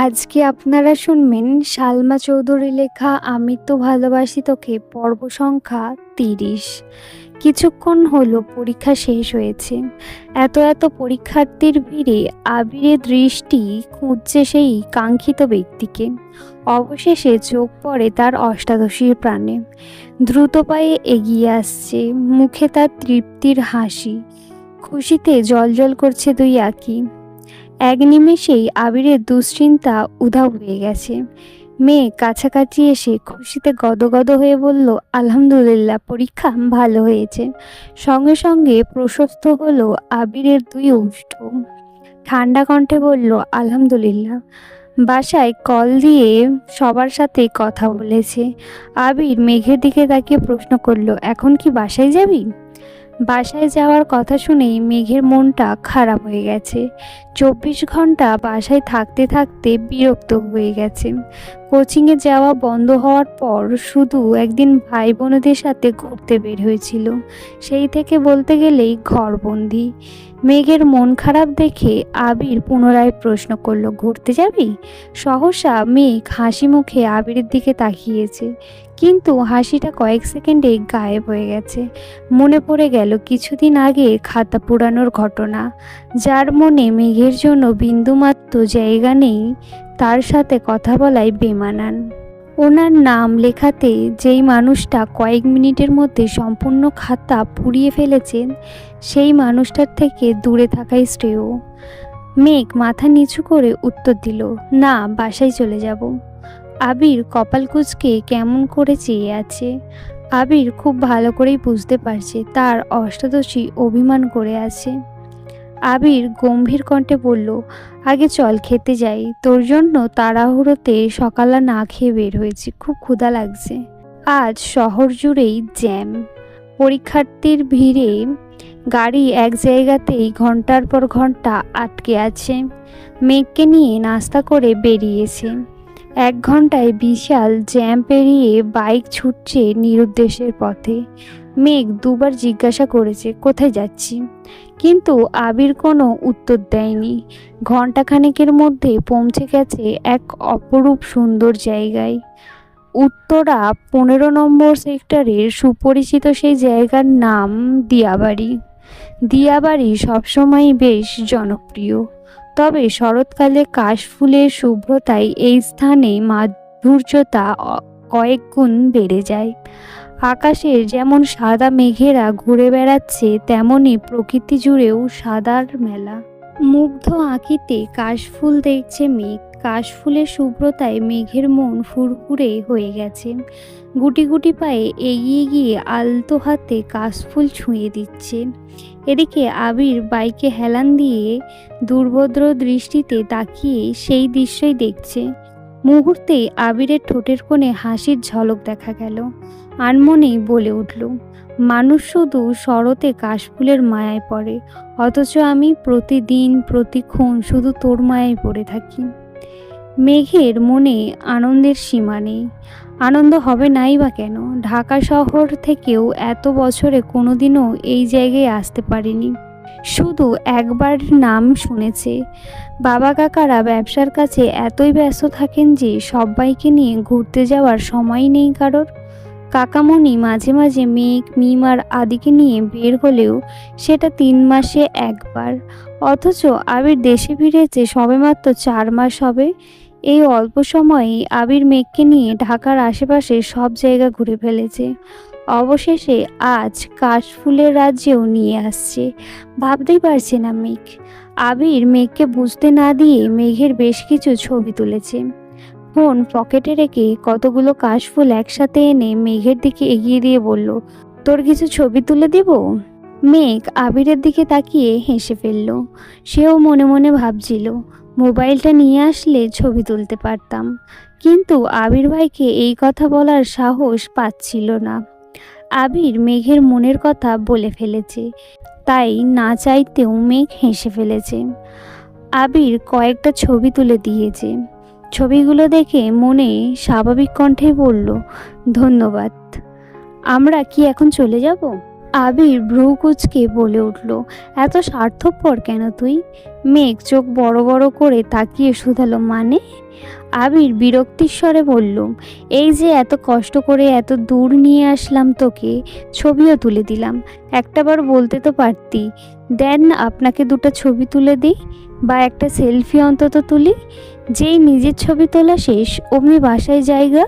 আজকে আপনারা শুনবেন সালমা চৌধুরী লেখা আমি তো ভালোবাসি তোকে পর্ব সংখ্যা ৩০। কিছুক্ষণ হলো পরীক্ষা শেষ হয়েছে। এত পরীক্ষার্থীর ভিড়ে আবিরের দৃষ্টি খুঁজছে সেই কাঙ্ক্ষিত ব্যক্তিকে। অবশেষে চোখ পড়ে তার অষ্টাদশীর প্রাণে। দ্রুত পায়ে এগিয়ে আসছে, মুখে তার তৃপ্তির হাসি। খুশিতে জ্বলজ্বল করছে দুই আঁখি। এক নিমেষেই আবিরের দুশ্চিন্তা উধাও হয়ে গেছে। মেয়ে কাছাকাছি এসে খুশিতে গদগদ হয়ে বলল, আলহামদুলিল্লাহ, পরীক্ষা ভালো হয়েছে। সঙ্গে সঙ্গে প্রশস্ত হলো আবিরের দুই ওষ্ঠ। ঠান্ডা কণ্ঠে বলল, আলহামদুলিল্লাহ। বাসায় কল দিয়ে সবার সাথে কথা বলেছে। আবির মেঘের দিকে তাকিয়ে প্রশ্ন করল, এখন কি বাসায় যাবি? বাসায় যাওয়ার কথা শুনেই মেঘের মনটা খারাপ হয়ে গেছে। 24 ঘন্টা বাসায় থাকতে থাকতে বিরক্ত হয়ে গেছে। কোচিংয়ে যাওয়া বন্ধ হওয়ার পর শুধু একদিন ভাই বোনদের সাথে ঘুরতে বের হয়েছিল। সেই থেকে বলতে গেলেই ঘরবন্দি। মেঘের মন খারাপ দেখে আবির পুনরায় প্রশ্ন করল, ঘুরতে যাবি? সহসা মেঘ হাসি মুখে আবিরের দিকে তাকিয়েছে, কিন্তু হাসিটা কয়েক সেকেন্ডে গায়েব হয়ে গেছে। মনে পড়ে গেল কিছুদিন আগে খাতা পুরানোর ঘটনা। যার মনে মেঘের জন্য বিন্দুমাত্র জায়গা নেই, তার সাথে কথা বলায় বেমানান। ওনার নাম লেখাতে যেই মানুষটা কয়েক মিনিটের মধ্যে সম্পূর্ণ খাতা পুড়িয়ে ফেলেছেন, সেই মানুষটার থেকে দূরে থাকাই শ্রেয়। মেঘ মাথা নিচু করে উত্তর দিল, না, বাসায় চলে যাব। আবির কপাল কুঁচকে কেমন করে চেয়ে আছে। আবির খুব ভালো করেই বুঝতে পারছে তার অষ্টাদশী অভিমান করে আছে। আবির গম্ভীর কণ্ঠে বলল, আগে চল খেতে যাই, তোর জন্য তাড়াহুড়োতে সকালে না খেয়ে বের হয়েছি, খুব ক্ষুধা লাগছে। আজ শহর জুড়েই জ্যাম। পরীক্ষার্থীর ভিড়ে গাড়ি এক জায়গাতেই ঘন্টার পর ঘন্টা আটকে আছে। মেঘকে নিয়ে নাস্তা করে বেরিয়েছে। 1 ঘন্টায় বিশাল জ্যাম পেরিয়ে বাইক ছুটছে নিরুদ্দেশের পথে। মেঘ দুবার জিজ্ঞাসা করেছে, কোথায় যাচ্ছি? কিন্তু আবির কোনো উত্তর দেয়নি। ঘণ্টাখানেকের মধ্যে পৌঁছে গেছে এক অপরূপ সুন্দর জায়গায়। উত্তরা 15 নম্বর সেক্টরের সুপরিচিত সেই জায়গার নাম দিয়াবাড়ি। দিয়াবাড়ি সবসময় বেশ জনপ্রিয়, তবে শরৎকালে কাশফুলের শুভ্রতায় এই স্থানে মাধুর্যতা কয়েক গুণ বেড়ে যায়। আকাশের যেমন সাদা মেঘেরা ঘুরে বেড়াচ্ছে, তেমনি প্রকৃতি জুড়েও সাদার মেলা। মুগ্ধ আঁখিতে কাশফুল দেখছে মেঘ। কাশফুলের শুভ্রতায় মেঘের মন ফুরফুরে হয়ে গেছে। গুটি গুটি পায়ে এগিয়ে গিয়ে আলতো হাতে কাশফুল ছুঁয়ে দিচ্ছে। এদিকে আবির বাইকে হেলান দিয়ে দুর্ভদ্র দৃষ্টিতে তাকিয়ে সেই দৃশ্যই দেখছে। মুহূর্তেই আবিরের ঠোঁটের কোণে হাসির ঝলক দেখা গেল। আনমনেই বলে উঠল, মানুষ শুধু শরতে কাশফুলের মায়ায় পড়ে, অথচ আমি প্রতিদিন প্রতিক্ষণ শুধু তোর মায়ায় পড়ে থাকি। মেঘের মনে আনন্দের সীমা নেই। আনন্দ হবে নাই বা কেন? ঢাকা শহর থেকেও এত বছরে কোনোদিনও এই জায়গায় আসতে পারিনি। শুধু একবার নাম শুনেছে। বাবা কাকারা ব্যবসার কাছে এতই ব্যস্ত থাকেন যে সবাইকে নিয়ে ঘুরতে যাওয়ার সময় নেই কারোর। কাকামণি মাঝে মাঝে মেঘ, মিম আর আদিকে নিয়ে বের হলেও সেটা 3 মাসে একবার। অথচ আবির দেশে ফিরেছে সবেমাত্র 4 মাস হবে। এই অল্প সময়ে আবির মেঘকে নিয়ে ঢাকার আশেপাশে সব জায়গা ঘুরে ফেলেছে। অবশেষে আজ কাশফুলের রাজ্যেও নিয়ে আসছে। ভাবতেই পারছে না মেঘ। আবির মেঘকে বুঝতে না দিয়ে মেঘের বেশ কিছু ছবি তুলেছে। ফোন পকেটে রেখে কতগুলো কাশফুল একসাথে এনে মেঘের দিকে এগিয়ে দিয়ে বলল, তোর কিছু ছবি তুলে দিব? মেঘ আবিরের দিকে তাকিয়ে হেসে ফেলল। সেও মনে মনে ভাবছিল, মোবাইলটা নিয়ে আসলে ছবি তুলতে পারতাম। কিন্তু আবির ভাইকে এই কথা বলার সাহস পাচ্ছিল না। আবির মেঘের মনের কথা বলে ফেলেছে, তাই না চাইতেও মেঘ হেসে ফেলেছে। আবির কয়েকটা ছবি তুলে দিয়েছে। ছবিগুলো দেখে মনে স্বাভাবিক কণ্ঠে বলল, ধন্যবাদ। আমরা কি এখন চলে যাব? আবির ভ্রু কুঁচকে বলে উঠল, এত স্বার্থপর কেন তুই? মেঘ চোখ বড় বড় করে তাকিয়ে শুধালো, মানে? আবির বিরক্তির স্বরে বলল, এই যে এত কষ্ট করে এত দূর নিয়ে আসলাম তোকে, ছবিও তুলে দিলাম, একটাবার বলতে তো পারতি, দেন না আপনাকে দুটো ছবি তুলে দিই, বা একটা সেলফি অন্তত তুলি। যেই নিজের ছবি তোলা শেষ অমনি বাসায় জায়গা।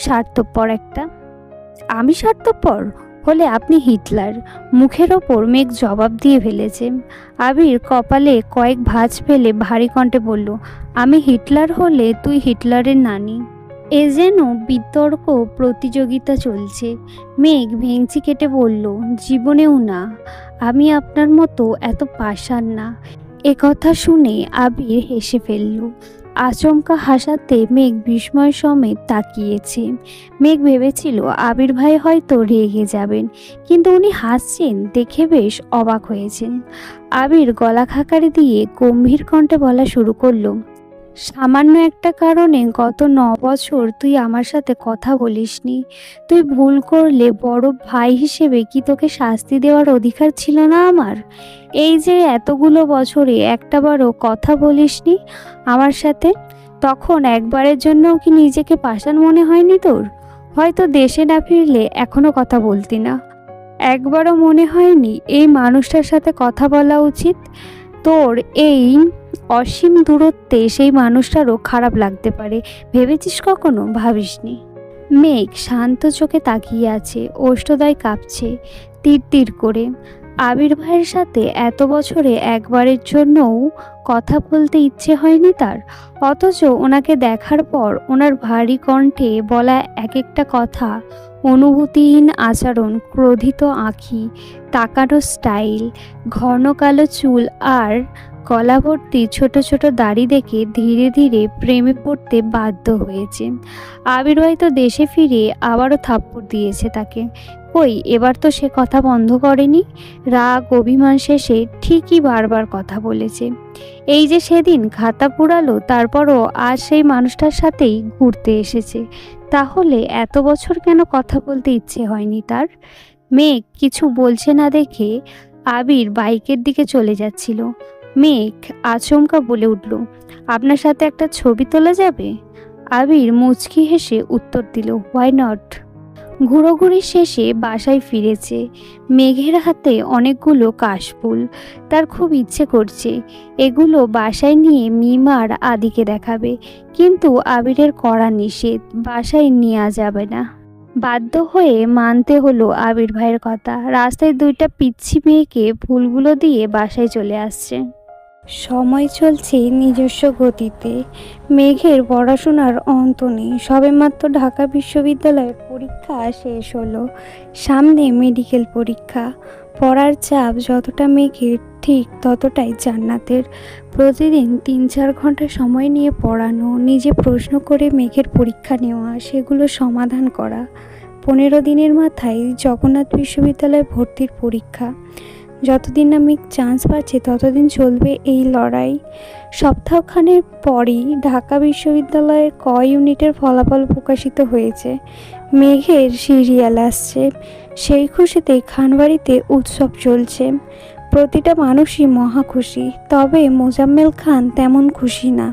স্বার্থপর একটা। আমি স্বার্থপর হলে আপনি হিটলার। মুখের ওপর মেঘ জবাব দিয়ে ফেলেছে। আবির কপালে কয়েক ভাঁজ ফেলে ভারী কণ্ঠে বলল, আমি হিটলার হলে তুই হিটলারের নানি। এ যেন বিতর্ক প্রতিযোগিতা চলছে। মেঘ ভেংচি কেটে বলল, জীবনেও না, আমি আপনার মতো এত পাষাণ না। এ কথা শুনে আবির হেসে ফেলল। আচমকা হাসাতে মেঘ বিস্ময় সমেত তাকিয়েছে। মেঘ ভেবেছিল আবির ভাই হয়তো রেগে যাবেন, কিন্তু উনি হাসছেন দেখে বেশ অবাক হয়েছেন। আবির গলা খাকারি দিয়ে গম্ভীর কণ্ঠে বলা শুরু করলো, সামান্য একটা কারণে গত 9 বছর তুই আমার সাথে কথা বলিসনি। তুই ভুল করলে বড় ভাই হিসেবে কি তোকে শাস্তি দেওয়ার অধিকার ছিল না আমার? এই যে এতগুলো বছরে একটাবারও কথা বলিসনি আমার সাথে, তখন একবারের জন্যও কি নিজেকে পাষাণ মনে হয়নি তোর? হয়তো দেশে না ফিরলে এখনো কথা বলতি না। একবারও মনে হয়নি এই মানুষটার সাথে কথা বলা উচিত? তোর এই অসীম দূরত্বে সেই মানুষটারও খারাপ লাগতে পারে, ভেবেছিস কখনো? ভাবিসনি। মেঘ শান্ত চোখে তাকিয়ে আছে, ওষ্ঠদ্বয় কাঁপছে তীর তীর করে। আবির ভাইয়ের সাথে এত বছরে একবারের জন্যও কথা বলতে ইচ্ছে হয়নি তার, অথচ ওনাকে দেখার পর ওনার ভারী কণ্ঠে বলা এক একটা কথা, অনুভূতিহীন আচরণ, ক্রোধিত আঁখি, তাকানো স্টাইল, ঘন কালো চুল আর গলা ভর্তি ছোট ছোট দাড়ি দেখে ধীরে ধীরে প্রেমে পড়তে বাধ্য হয়েছে। আবির ভাই তো দেশে ফিরে আবারও থাপ্পড় দিয়েছে তাকে। কই, এবার তো সে কথা বন্ধ করেনি। রাগ অভিমান শেষে ঠিকই বারবার কথা বলেছে। এই যে সেদিন খাতা পুরালো, তারপরও আজ সেই মানুষটার সাথেই ঘুরতে এসেছে। তাহলে এত বছর কেন কথা বলতে ইচ্ছে হয়নি তার? মেঘ কিছু বলছে না দেখে আবির বাইকের দিকে চলে যাচ্ছিল। মেঘ আচমকা বলে উঠল, আপনার সাথে একটা ছবি তোলা যাবে? আবির মুচকি হেসে উত্তর দিল, হোয়াই নট। ঘোরাঘুরি শেষে বাসায় ফিরেছে। মেঘের হাতে অনেকগুলো কাশফুল। তার খুব ইচ্ছে করছে এগুলো বাসায় নিয়ে মিমার আদিকে দেখাবে, কিন্তু আবিরের কড়া নিষেধ, বাসায় নেওয়া যাবে না। বাধ্য হয়ে মানতে হলো আবির ভাইয়ের কথা। রাস্তায় দুইটা পিচ্ছি মেয়েকে ফুলগুলো দিয়ে বাসায় চলে আসছে। সময় চলছে নিজস্ব গতিতে। মেঘের পড়াশোনার অন্ত নেই। সবেমাত্র ঢাকা বিশ্ববিদ্যালয়ের পরীক্ষা শেষ হলো, সামনে মেডিকেল পরীক্ষা। পড়ার চাপ যতটা মেঘের, ঠিক ততটাই জান্নাতের। প্রতিদিন 3-4 ঘন্টা সময় নিয়ে পড়ানো, নিজে প্রশ্ন করে মেঘের পরীক্ষা নেওয়া, সেগুলো সমাধান করা। 15 দিনের মাথায় জগন্নাথ বিশ্ববিদ্যালয়ে ভর্তির পরীক্ষা। যতদিন না মেঘ চান্স পাচ্ছে ততদিন চলবে এই লড়াই। সপ্তাহখানেক পরই ঢাকা বিশ্ববিদ্যালয়ের ক ইউনিটের ফলাফল প্রকাশিত হয়েছে। মেঘের সিরিয়াল আসছে। সেই খুশিতে খানবাড়িতে উৎসব চলছে। প্রতিটা মানুষই মহা খুশি, তবে মোজাম্মেল খান তেমন খুশি না।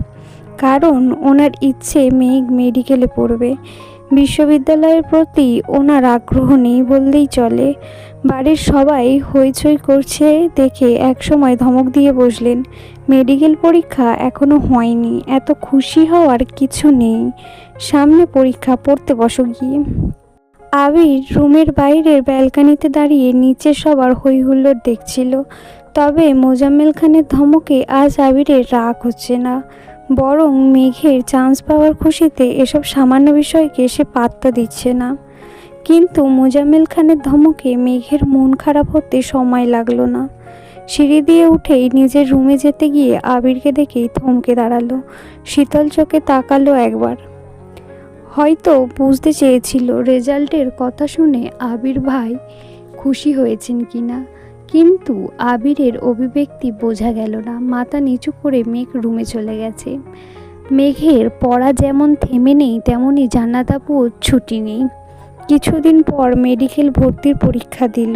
কারণ ওনার ইচ্ছে মেঘ মেডিকেলে পড়বে। বিশ্ববিদ্যালয়ের প্রতি ওনার আগ্রহ নেই বললেই চলে। বাড়ির সবাই হইচই করছে দেখে একসময় ধমক দিয়ে বসলেন, মেডিকেল পরীক্ষা এখনো হয়নি, এত খুশি হওয়ার কিছু নেই, সামনে পরীক্ষা, পড়তে বসো গিয়ে। আবির রুমের বাইরের ব্যালকানিতে দাঁড়িয়ে নিচে সবার হই হুল্লোড় দেখছিল। তবে মোজাম্মেল খানের ধমকে আজ আবিরের রাগ হচ্ছে না, বরং মেঘের চান্স পাওয়ার খুশিতে এসব সামান্য বিষয়কে সে পাত্তা দিচ্ছে না। কিন্তু মোজাম্মেল খানের ধমকে মেঘের মন খারাপ হতে সময় লাগলো না। সিঁড়ি দিয়ে উঠেই নিজের রুমে যেতে গিয়ে আবিরকে দেখেই থমকে দাঁড়ালো। শীতল চোখে তাকালো একবার। হয়তো বুঝতে চেয়েছিল রেজাল্টের কথা শুনে আবির ভাই খুশি হয়েছেন কিনা, কিন্তু আবিরের অভিব্যক্তি বোঝা গেল না। মাথা নিচু করে মেঘ রুমে চলে গেছে। মেঘের পড়া যেমন থেমে নেই, তেমনই জান্নাত আপুও ছুটি নেই। কিছুদিন পর মেডিকেল ভর্তির পরীক্ষা দিল।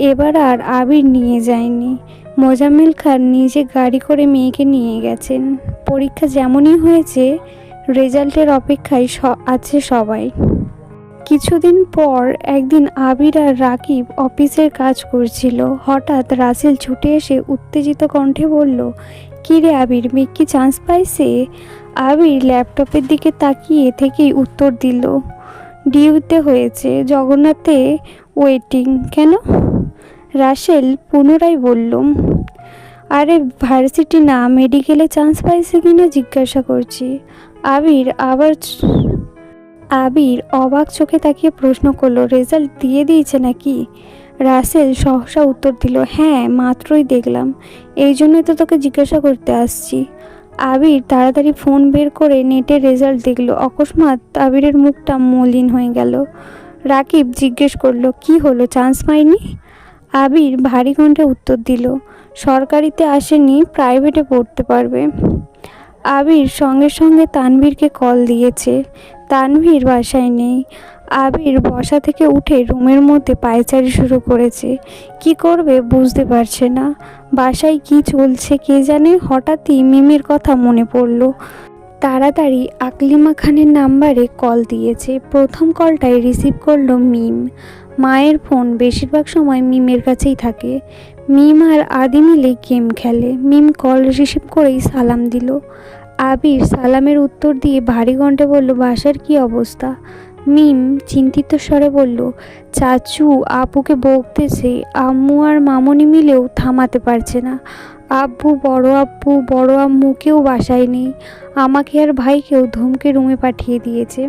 এবার আর আবির নিয়ে যায়নি। মোজাম্মেল খান নিজে গাড়ি করে মেয়েকে নিয়ে গেছেন। পরীক্ষা যেমনই হয়েছে, রেজাল্টের অপেক্ষায় আছে সবাই। কিছুদিন পর একদিন আবির আর রাকিব অফিসের কাজ করছিল। হঠাৎ রাসেল ছুটে এসে উত্তেজিত কণ্ঠে বলল, "কী রে আবির, মেয়ে কি চান্স পাইছে?" আবির ল্যাপটপের দিকে তাকিয়ে থেকেই উত্তর দিল, ডিউতে হয়েছে, জগন্নাথে ওয়েটিং। কেন? রাসেল পুনরায় বলল, আরে ভার্সিটি না, মেডিকেলে চান্স পাইছে কিনা জিজ্ঞাসা করছি। আবির অবাক চোখে তাকিয়ে প্রশ্ন করলো, রেজাল্ট দিয়ে দিয়েছে নাকি? রাসেল সহসা উত্তর দিল, হ্যাঁ, মাত্রই দেখলাম, এই জন্যই তো তোকে জিজ্ঞাসা করতে আসছি। আবির তাড়াতাড়ি ফোন বের করে নেটের রেজাল্ট দেখলো। অকস্মাৎ আবিরের মুখটা মলিন হয়ে গেল। রাকিব জিজ্ঞেস করলো, কি হলো, চান্স পাইনি? আবির ভারী কণ্ঠে উত্তর দিল, সরকারিতে আসেনি, প্রাইভেটে পড়তে পারবে। আবির সঙ্গে সঙ্গে তানভীরকে কল দিয়েছে। তানভীর বাসায় নেই। আবির বসা থেকে উঠে রুমের মধ্যে পায়চারি শুরু করেছে। কি করবে বুঝতে পারছে না। বাসায় কি চলছে কে জানে। হঠাৎই মিমের কথা মনে পড়ল। তাড়াতাড়ি আকলিমা খানের নাম্বারে কল দিয়েছে। প্রথম কলটাই রিসিভ করলো মিম। মায়ের ফোন বেশিরভাগ সময় মিমের কাছেই থাকে। মিম আর আদি মিলে গেম খেলে। মিম কল রিসিভ করেই সালাম দিল। আবির সালামের উত্তর দিয়ে ভারী কণ্ঠে বলল, বাসার কি অবস্থা? মিম চিন্তিত স্বরে বলল, চাচু আপুকে বকতেছে, আম্মু আর মামনি মিলেও থামাতে পারছে না। আব্বু বড় আম্মু কেউ বাসায় নেই। আমাকে আর ভাইকেও ধমকে রুমে পাঠিয়ে দিয়েছে।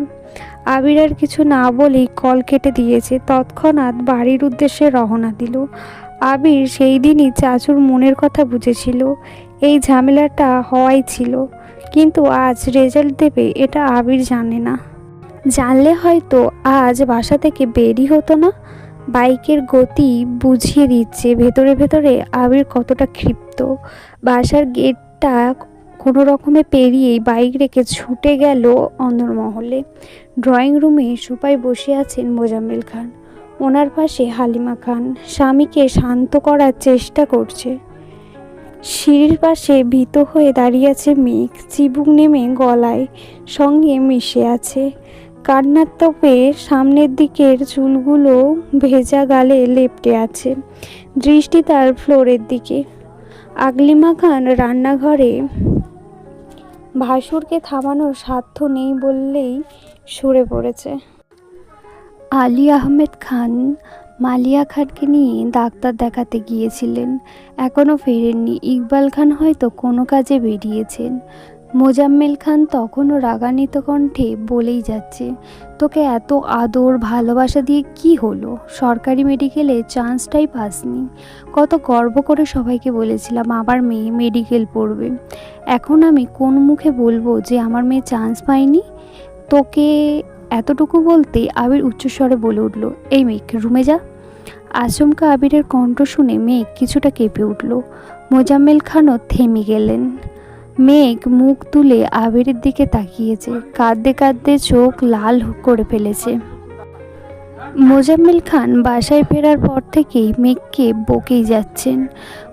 আবির আর কিছু না বলেই কল কেটে দিয়েছে। তৎক্ষণাৎ বাড়ির উদ্দেশ্যে রওনা দিল। আবির সেই দিনই চাচুর মনের কথা বুঝেছিল। এই ঝামেলাটা হওয়াই ছিল, কিন্তু আজ রেজাল্ট দেবে এটা আবির জানে না। জানলে হয়তো আজ বাসা থেকে বেরই হতো না। বাইকের গতি বুঝিয়ে দিচ্ছে ভেতরে ভেতরে আবির কতটা ক্ষিপ্ত। বাসার গেটটা কোনো রকমে পেরিয়েই বাইক রেখে ছুটে গেল অন্দরমহলে। ড্রয়িং রুমে সোফায় বসে আছেন মোজাম্মেল খান। ওনার পাশে হালিমা খান স্বামীকে শান্ত করার চেষ্টা করছে। সিঁড়ির পাশে ভীত হয়ে দাঁড়িয়ে আছে মেঘ, চিবুক নেমে গলায় সঙ্গে মিশে আছে। কান্নার তোপে সামনের দিকের চুলগুলো ভেজা গালে লেপ্টে আছে। দৃষ্টি তার ফ্লোরের দিকে। আকলিমা খান রান্নাঘরে। ভাসুরকে থামানোর সাধ্য নেই বললেই সরে পড়েছে। আলী আহমেদ খান মালিয়া খানকে নিয়ে ডাক্তার দেখাতে গিয়েছিলেন, এখনও ফেরেননি। ইকবাল খান হয়তো কোনো কাজে বেরিয়েছেন। মোজাম্মেল খান তখনও রাগান্বিত কণ্ঠে বলেই যাচ্ছে, তোকে এত আদর ভালোবাসা দিয়ে কি হলো? সরকারি মেডিকেলে চান্সটাই পাসনি। কত গর্ব করে সবাইকে বলেছিলাম আমার মেয়ে মেডিকেল পড়বে। এখন আমি কোন মুখে বলবো যে আমার মেয়ে চান্স পায়নি? তোকে এতটুকু বলতে আবির উচ্চস্বরে বলে উঠল, এই মেঘ, রুমে যা। আচমকা আবিরের কণ্ঠ শুনে মেঘ কিছুটা কেঁপে উঠল। মোজাম্মেল খানও থেমে গেলেন। মেঘ মুখ তুলে আবিরের দিকে তাকিয়েছে। কাঁদতে কাঁদতে চোখ লাল করে ফেলেছে। মোজাম্মেল খান বাসায় ফেরার পর থেকেই মেঘকে বকেই যাচ্ছেন।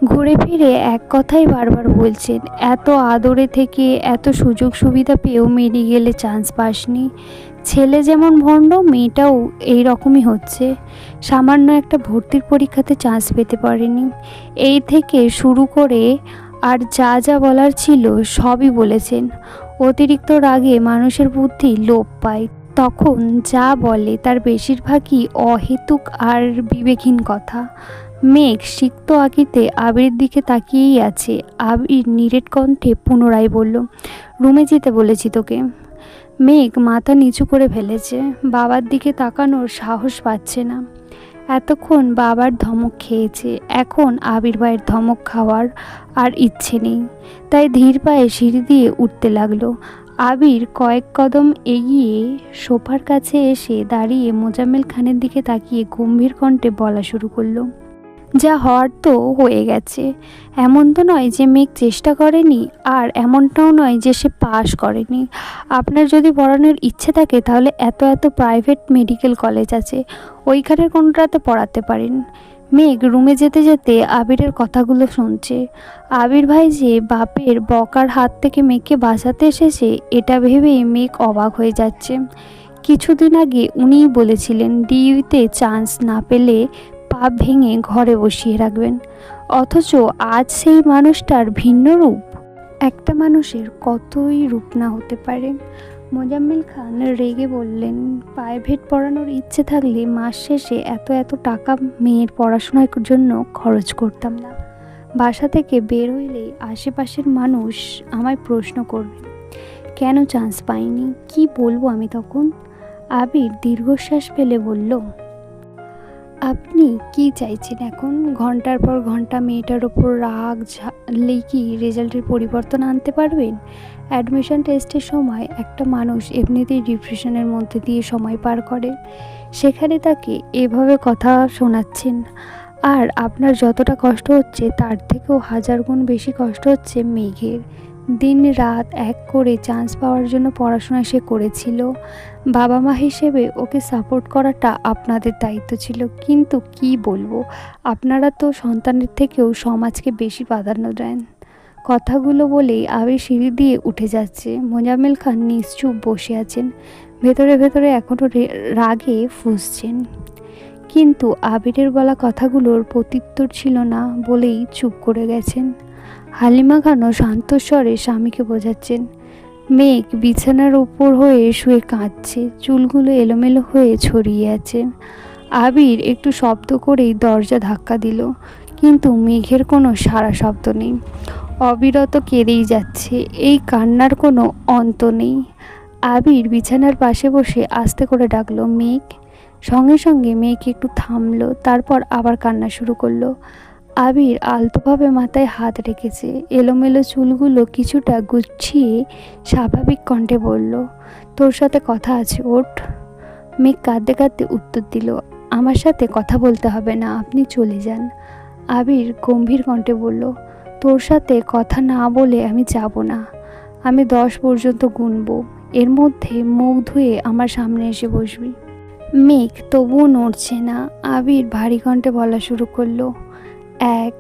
ঘুরে ফিরে এক কথাই বারবার বলছেন, এত আদরে থেকে এত সুযোগ সুবিধা পেয়েও মেডিকেলে চান্স পাসনি। ছেলে যেমন ভণ্ড, মেয়েটাও এই রকমই হচ্ছে। সামান্য একটা ভর্তির পরীক্ষাতে চান্স পেতে পারেনি। এই থেকে শুরু করে আর যা যা বলার ছিল সবই বলেছেন। অতিরিক্ত রাগে মানুষের বুদ্ধি লোপ পায়। তখন যা বলে তার বেশিরভাগই অহেতুক আর বিবেকহীন কথা। মেঘ সিক্ত আঁকিতে আবিরের দিকে তাকিয়েই আছে। আবির নিরেট কণ্ঠে পুনরায় বলল, রুমে যেতে বলেছি তোকে। মেঘ মাথা নিচু করে ফেলেছে। বাবার দিকে তাকানোর সাহস পাচ্ছে না। এতক্ষণ বাবার ধমক খেয়েছে, এখন আবির ভাইয়ের ধমক খাওয়ার আর ইচ্ছে নেই। তাই ধীর পায়ে সিঁড়ি দিয়ে উঠতে লাগলো। আবির কয়েক কদম এগিয়ে সোফার কাছে এসে দাঁড়িয়ে মোজাম্মেল খানের দিকে তাকিয়ে গম্ভীর কণ্ঠে বলা শুরু করলো, যা হওয়ার তো হয়ে গেছে। এমন তো নয় যে মেঘ চেষ্টা করেনি, আর এমনটাও নয় যে সে পাস করেনি। আপনার যদি পড়ানোর ইচ্ছে থাকে তাহলে এত এত প্রাইভেট মেডিকেল কলেজ আছে, ওইখানের কোনোটাতে পড়াতে পারেন। মেঘ রুমে যেতে যেতে আবিরের কথাগুলো শুনছে। আবির ভাই যে বাপের বকার হাত থেকে মেঘকে বাঁচাতে এসেছে এটা ভেবেই মেঘ অবাক হয়ে যাচ্ছে। কিছুদিন আগে উনিই বলেছিলেন ডিউতে চান্স না পেলে পা ভেঙে ঘরে বসিয়ে রাখবেন, অথচ আজ সেই মানুষটার ভিন্ন রূপ। একটা মানুষের কতই রূপ না হতে পারে। মোজাম্মেল খান রেগে বললেন, প্রাইভেট পড়ানোর ইচ্ছে থাকলে মাস শেষে এত এত টাকা মেয়ের পড়াশোনার জন্য খরচ করতাম না। বাসা থেকে বের হইলেই আশেপাশের মানুষ আমায় প্রশ্ন করবে কেন চান্স পাইনি, কি বলবো আমি তখন? আবির দীর্ঘশ্বাস ফেলে বলল, আপনি কি চাইছেন এখন? ঘন্টার পর ঘন্টা মেয়েটার ওপর রাগ ঝাড়লেই কি রেজাল্টের পরিবর্তন আনতে পারবেন? অ্যাডমিশন টেস্টের সময় একটা মানুষ এমনিতেই ডিপ্রেশনের মধ্যে দিয়ে সময় পার করে, সেখানে তাকে এভাবে কথা শোনাচ্ছেন। আর আপনার যতটা কষ্ট হচ্ছে তার থেকেও 1000 গুণ বেশি কষ্ট হচ্ছে মেঘের। দিন রাত এক করে চান্স পাওয়ার জন্য পড়াশোনা সে করেছিল। বাবা মা হিসেবে ওকে সাপোর্ট করাটা আপনাদের দায়িত্ব ছিল, কিন্তু কি বলবো, আপনারা তো সন্তানের থেকেও সমাজকে বেশি প্রাধান্য দেন। কথাগুলো বলেই আবির সিঁড়ি দিয়ে উঠে যাচ্ছে। মোজাম্মেল খান নিশ্চুপ বসে আছেন, ভেতরে ভেতরে এখনও রাগে ফুঁসছেন। কিন্তু আবিরের বলা কথাগুলোর প্রত্যুত্তর ছিল না বলেই চুপ করে গেছেন। হালিমা খানও শান্ত স্বরে স্বামীকে বোঝাচ্ছেন। মেঘ বিছানার উপর হয়ে শুয়ে কাঁদছে, চুলগুলো এলোমেলো হয়ে ছড়িয়ে আছে। আবির একটু শব্দ করেই দরজা ধাক্কা দিল, কিন্তু মেঘের কোনো সাড়া শব্দ নেই। অবিরত কেঁদেই যাচ্ছে, এই কান্নার কোনো অন্ত নেই। আবির বিছানার পাশে বসে আস্তে করে ডাকলো, মেঘ। সঙ্গে সঙ্গে মেঘ একটু থামলো, তারপর আবার কান্না শুরু করলো। আবির আলতোভাবে মাথায় হাত রেখেছে, এলোমেলো চুলগুলো কিছুটা গুছিয়ে স্বাভাবিক কণ্ঠে বলল, তোর সাথে কথা আছে, ওঠ। মেঘ কাঁদতে কাঁদতে উত্তর দিল, আমার সাথে কথা বলতে হবে না, আপনি চলে যান। আবির গম্ভীর কণ্ঠে বলল, তোর সাথে কথা না বলে আমি যাব না। আমি 10 পর্যন্ত গুনব, এর মধ্যে মুখ ধুয়ে আমার সামনে এসে বসবি। মেঘ তবুও নড়ছে না। আবির ভারী কণ্ঠে বলা শুরু করলো, 1,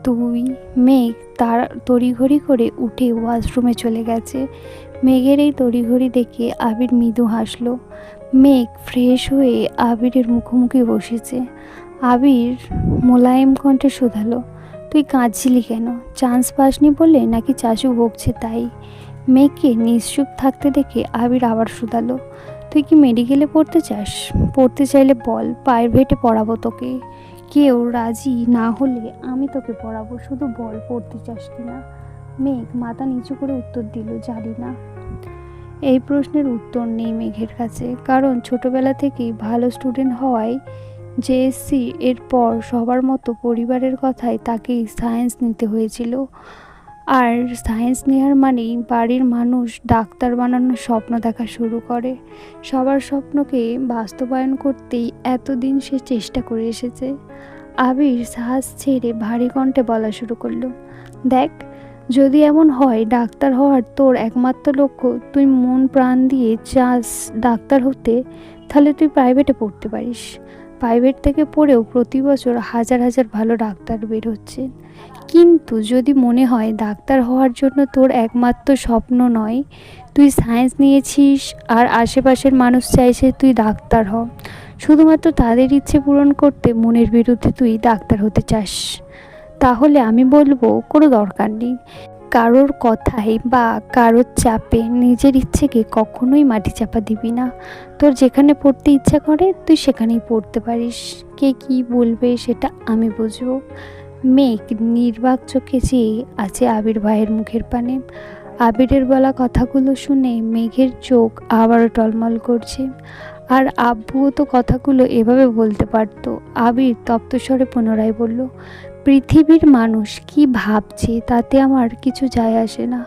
2। মেঘ তার তড়িঘড়ি করে উঠে ওয়াশরুমে চলে গেছে। মেঘের এই তড়িঘড়ি দেখে আবির মৃদু হাসলো। মেঘ ফ্রেশ হয়ে আবিরের মুখোমুখি বসেছে। আবির মোলায়েম কণ্ঠে শোধালো, তুই কাঁদছিলি কেন? চান্স পাসনি বলে নাকি চাচু বকছে তাই? মেঘকে নিশ্চুপ থাকতে দেখে আবির আবার শোধালো, তুই কি মেডিকেলে পড়তে চাস? পড়তে চাইলে বল, প্রাইভেটে পড়াবো তোকে। কেউ রাজি না হলে আমি তোকে পড়াবো, শুধু বল পড়তে চাস কিনা। মেঘ মাথা নিচু করে উত্তর দিল, জানি না। এই প্রশ্নের উত্তর নেই মেঘের কাছে, কারণ ছোটবেলা থেকেই ভালো স্টুডেন্ট হওয়ায় জেএসসি এর পর সবার মতো পরিবারের কথায় তাকে সায়েন্স নিতে হয়েছিল। আর সায়েন্স নেওয়ার মানেই বাড়ির মানুষ ডাক্তার বানানোর স্বপ্ন দেখা শুরু করে। সবার স্বপ্নকে বাস্তবায়ন করতেই এতদিন সে চেষ্টা করে এসেছে। আবির সাহস ছেড়ে ভারী কণ্ঠে বলা শুরু করলো, দেখ, যদি এমন হয় ডাক্তার হওয়ার তোর একমাত্র লক্ষ্য, তুই মন প্রাণ দিয়ে চাস ডাক্তার হতে, তাহলে তুই প্রাইভেটে পড়তে পারিস। প্রাইভেট থেকে পড়েও প্রতি বছর হাজার হাজার ভালো ডাক্তার বের হচ্ছে। কিন্তু যদি মনে হয় ডাক্তার হওয়ার জন্য তোর একমাত্র স্বপ্ন নয়, তুই সায়েন্স নিয়েছিস আর আশেপাশের মানুষ চাইছে তুই ডাক্তার হ, শুধুমাত্র তাদের ইচ্ছে পূরণ করতে মনের বিরুদ্ধে তুই ডাক্তার হতে চাস, তাহলে আমি বলবো কোনো দরকার নেই। কারোর কথায় বা কারোর চাপে নিজের ইচ্ছেকে কখনোই মাটি চাপা দিবি না। তোর যেখানে পড়তে ইচ্ছা করে তুই সেখানেই পড়তে পারিস, কে কী বলবে সেটা আমি বুঝবো। মেঘ নির্বাক চোখে চেয়ে আছে আবির ভাইয়ের মুখের পানে। আবিরের বলা কথাগুলো শুনে মেঘের চোখ আবারও টলমল করছে। আর আব্বুও তো কথাগুলো এভাবে বলতে পারতো। আবির তপ্তস্বরে পুনরায় বলল, পৃথিবীর মানুষ কি ভাবছে তাতে আমার কিছু যায় আসে না,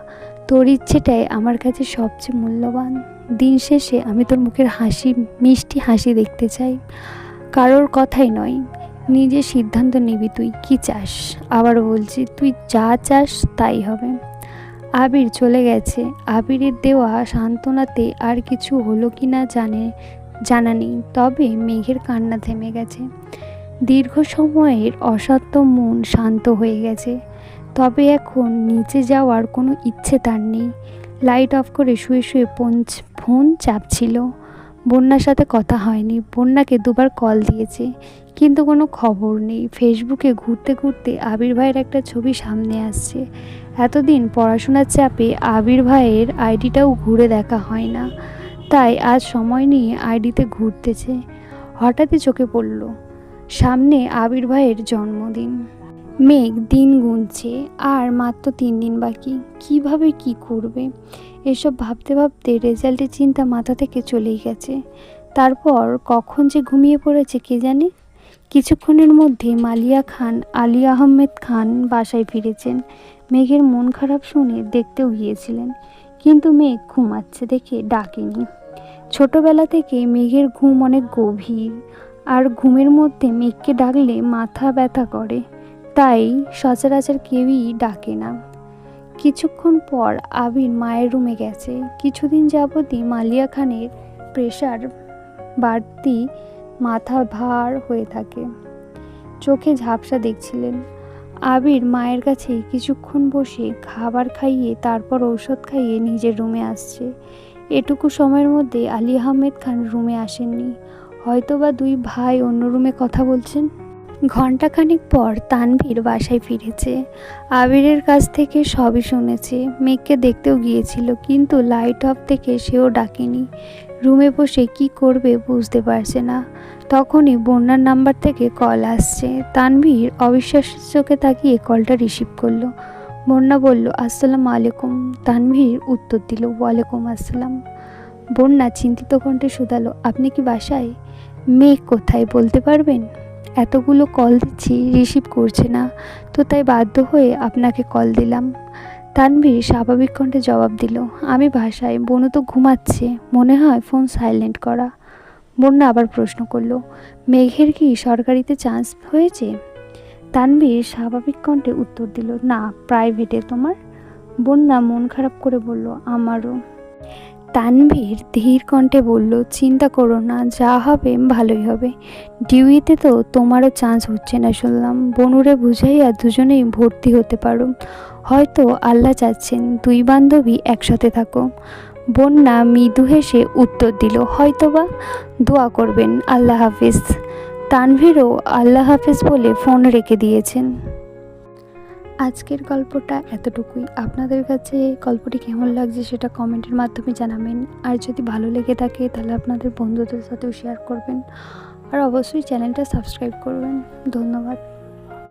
তোর ইচ্ছেটাই আমার কাছে সবচেয়ে মূল্যবান। দিন শেষে আমি তোর মুখের হাসি, মিষ্টি হাসি দেখতে চাই, কারোর কথাই নয়। নিজে সিদ্ধান্ত নিবি তুই কি চাস। আবার বলছি, তুই যা চাস তাই হবে। আবির চলে গেছে। আবিরের দেওয়া সান্ত্বনাতে আর কিছু হলো কি না জানা নেই, তবে মেঘের কান্না থেমে গেছে। দীর্ঘ সময়ের অশান্ত মন শান্ত হয়ে গেছে, তবে এখন নিচে যাওয়ার কোনো ইচ্ছে তার নেই। লাইট অফ করে শুয়ে শুয়ে ফোন চাপছিল। বন্যার সাথে কথা হয়নি। বন্যাকে দুবার কল দিয়েছে, কিন্তু কোনো খবর নেই। ফেসবুকে ঘুরতে ঘুরতে আবির ভাইয়ের একটা ছবি সামনে আসছে। এতদিন পড়াশোনার চাপে আবির ভাইয়ের আইডিটাও ঘুরে দেখা হয় না, তাই আজ সময় নিয়ে আইডিতে ঘুরতেছে। হঠাৎই চোখে পড়ল সামনে আবির ভাইয়ের জন্মদিন। মেঘ দিন গুনছে, আর মাত্র 3 দিন বাকি। কিভাবে কি করবে এসব ভাবতে ভাবতে রেজাল্টের চিন্তা মাথা থেকে চলেই গেছে। তারপর কখন যে ঘুমিয়ে পড়েছে কে জানে। কিছুক্ষণের মধ্যে মালিয়া খান, আলী আহমেদ খান বাসায় ফিরেছেন। মেঘের মন খারাপ শুনে দেখতেও গিয়েছিলেন, কিন্তু মেঘ ঘুমাচ্ছে দেখে ডাকেনি। ছোটবেলা থেকে মেঘের ঘুম অনেক গভীর, আর ঘুমের মধ্যে মেঘকে ডাকলে মাথা ব্যথা করে, তাই সচরাচর কেউই ডাকে না। কিছুক্ষণ পর আবির মায়ের রুমে গেছে। কিছুদিন যাবতই মালিয়া খানের প্রেশার বাড়তি, মাথা ভার হয়ে থাকে, চোখে ঝাপসা দেখছিলেন। আবির মায়ের কাছে কিছুক্ষণ বসে খাবার খাইয়ে তারপর ঔষধ খাইয়ে নিজের রুমে আসছে। এটুকু সময়ের মধ্যে আলী আহমেদ খান রুমে আসেননি, হয়তোবা 2 ভাই অন্য রুমে কথা বলছেন। ঘণ্টাখানিক পর তানভীর বাসায় ফিরেছে। আবিরের কাছ থেকে সবই শুনেছে। মেঘকে দেখতেও গিয়েছিল, কিন্তু লাইট অফ থেকে সেও ডাকেনি। রুমে বসে কি করবে বুঝতে পারছে না। তখনই বন্যার নাম্বার থেকে কল আসছে। তানভীর অবিশ্বাসের চোখে তাকিয়ে কলটা রিসিভ করলো। বন্যা বলল, আসসালামু আলাইকুম। তানভীর উত্তর দিল, ওয়ালাইকুম আসসালাম। বন্যা চিন্তিত কণ্ঠে শুধালো, আপনি কি বাসায়? মেঘ কোথায় বলতে পারবেন? এতগুলো কল দিচ্ছি, রিসিভ করছে না, তো তাই বাধ্য হয়ে আপনাকে কল দিলাম। তানভীর স্বাভাবিক কণ্ঠে জবাব দিল, আমি বাসায়, বনু তো ঘুমাচ্ছে, মনে হয় ফোন সাইলেন্ট করা। বন্যা আবার প্রশ্ন করলো, মেঘের কি সরকারিতে চান্স হয়েছে? তানভীর স্বাভাবিক কণ্ঠে উত্তর দিল, না, প্রাইভেটে। তোমার? বন্যা মন খারাপ করে বলল, আমারও। তানভীর ধীর কণ্ঠে বলল, চিন্তা করো না, যা হবে ভালোই হবে। ডিউইতে তো তোমারও চান্স হচ্ছে না শুনলাম। বনুরে বুঝাইয়া দুজনেই ভর্তি হতে পারো। হয়তো আল্লাহ চাচ্ছেন 2 বান্ধবী একসাথে থাকো। বন্যা মৃদু হেসে উত্তর দিল, হয়তোবা, দোয়া করবেন। আল্লাহ হাফিজ। তানভীরও আল্লাহ হাফিজ বলে ফোন রেখে দিয়েছেন। আজকের গল্পটা এতটুকুই। আপনাদের কাছে গল্পটি কেমন লাগছে সেটা কমেন্টের মাধ্যমে জানাবেন। আর যদি ভালো লেগে থাকে তাহলে আপনাদের বন্ধুদের সাথেও শেয়ার করবেন, আর অবশ্যই চ্যানেলটা সাবস্ক্রাইব করবেন। ধন্যবাদ।